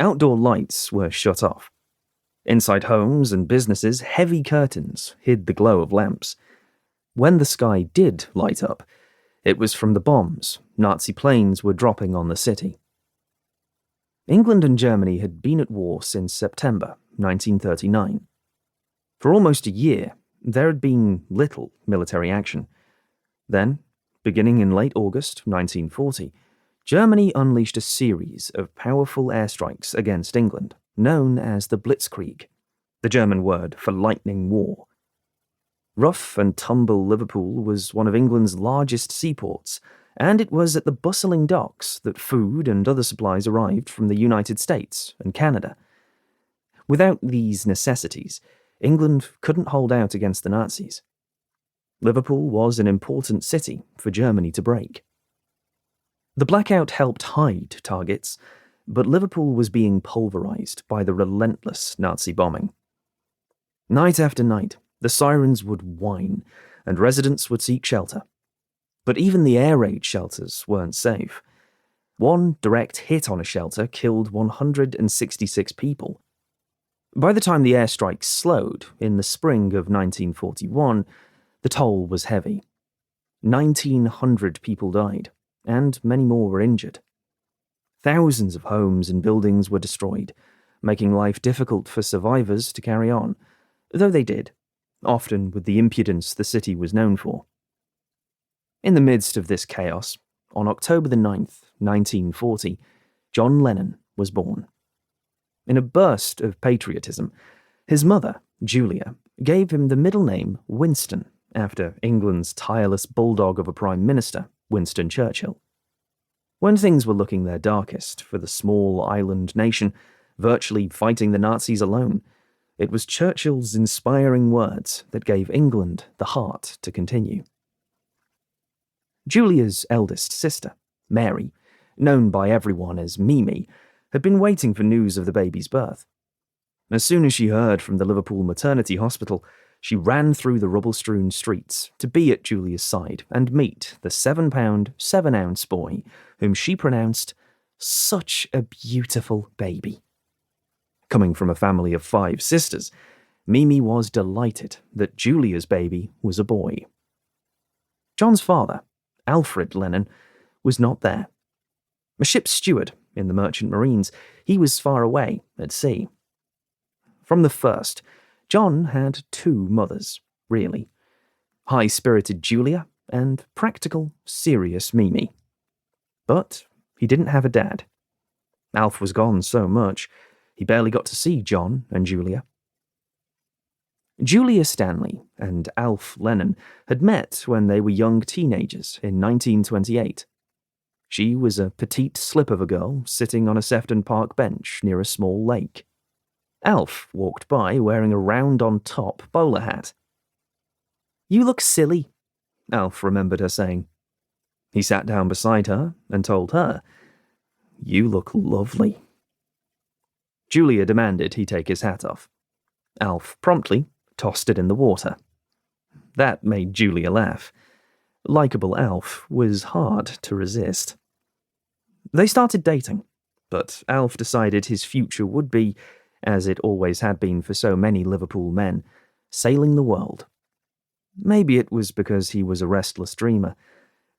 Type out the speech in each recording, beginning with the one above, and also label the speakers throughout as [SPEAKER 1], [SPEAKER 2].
[SPEAKER 1] Outdoor lights were shut off. Inside homes and businesses, heavy curtains hid the glow of lamps. When the sky did light up, it was from the bombs Nazi planes were dropping on the city. England and Germany had been at war since September 1939. For almost a year, there had been little military action. Then, beginning in late August 1940, Germany unleashed a series of powerful airstrikes against England, known as the Blitzkrieg, the German word for lightning war. Rough and tumble Liverpool was one of England's largest seaports, and it was at the bustling docks that food and other supplies arrived from the United States and Canada. Without these necessities, England couldn't hold out against the Nazis. Liverpool was an important city for Germany to break. The blackout helped hide targets, but Liverpool was being pulverized by the relentless Nazi bombing. Night after night, the sirens would whine, and residents would seek shelter. But even the air raid shelters weren't safe. One direct hit on a shelter killed 166 people. By the time the airstrikes slowed, in the spring of 1941, the toll was heavy. 1,900 people died, and many more were injured. Thousands of homes and buildings were destroyed, making life difficult for survivors to carry on, though they did, often with the impudence the city was known for. In the midst of this chaos, on October the 9th, 1940, John Lennon was born. In a burst of patriotism, his mother, Julia, gave him the middle name Winston, after England's tireless bulldog of a prime minister, Winston Churchill. When things were looking their darkest for the small island nation, virtually fighting the Nazis alone, it was Churchill's inspiring words that gave England the heart to continue. Julia's eldest sister, Mary, known by everyone as Mimi, had been waiting for news of the baby's birth. As soon as she heard from the Liverpool maternity hospital, she ran through the rubble-strewn streets to be at Julia's side and meet the 7-pound, 7-ounce boy, whom she pronounced such a beautiful baby. Coming from a family of 5 sisters, Mimi was delighted that Julia's baby was a boy. John's father, Alfred Lennon, was not there. A ship's steward in the Merchant Marines, he was far away at sea. From the first, John had 2 mothers, really. High-spirited Julia and practical, serious Mimi. But he didn't have a dad. Alf was gone so much, he barely got to see John and Julia. Julia Stanley and Alf Lennon had met when they were young teenagers in 1928. She was a petite slip of a girl sitting on a Sefton Park bench near a small lake. Alf walked by wearing a round-on-top bowler hat. "You look silly," Alf remembered her saying. He sat down beside her and told her, "You look lovely." Julia demanded he take his hat off. Alf promptly tossed it in the water. That made Julia laugh. Likeable Alf was hard to resist. They started dating, but Alf decided his future would be, as it always had been for so many Liverpool men, sailing the world. Maybe it was because he was a restless dreamer.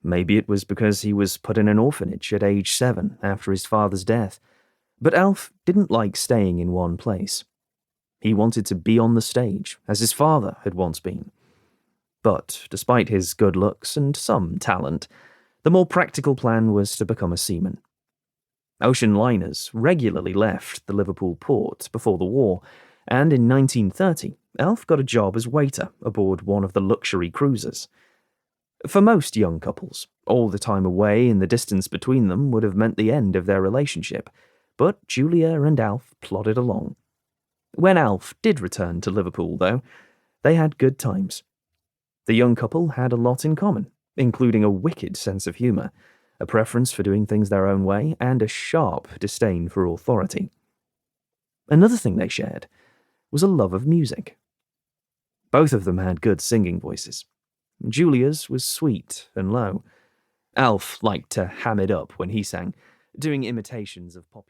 [SPEAKER 1] Maybe it was because he was put in an orphanage at age 7 after his father's death. But Alf didn't like staying in one place. He wanted to be on the stage, as his father had once been. But despite his good looks and some talent, the more practical plan was to become a seaman. Ocean liners regularly left the Liverpool port before the war, and in 1930, Alf got a job as waiter aboard one of the luxury cruisers. For most young couples, all the time away and the distance between them would have meant the end of their relationship, but Julia and Alf plodded along. When Alf did return to Liverpool, though, they had good times. The young couple had a lot in common, including a wicked sense of humour, a preference for doing things their own way, and a sharp disdain for authority. Another thing they shared was a love of music. Both of them had good singing voices. Julia's was sweet and low. Alf liked to ham it up when he sang, doing imitations of popular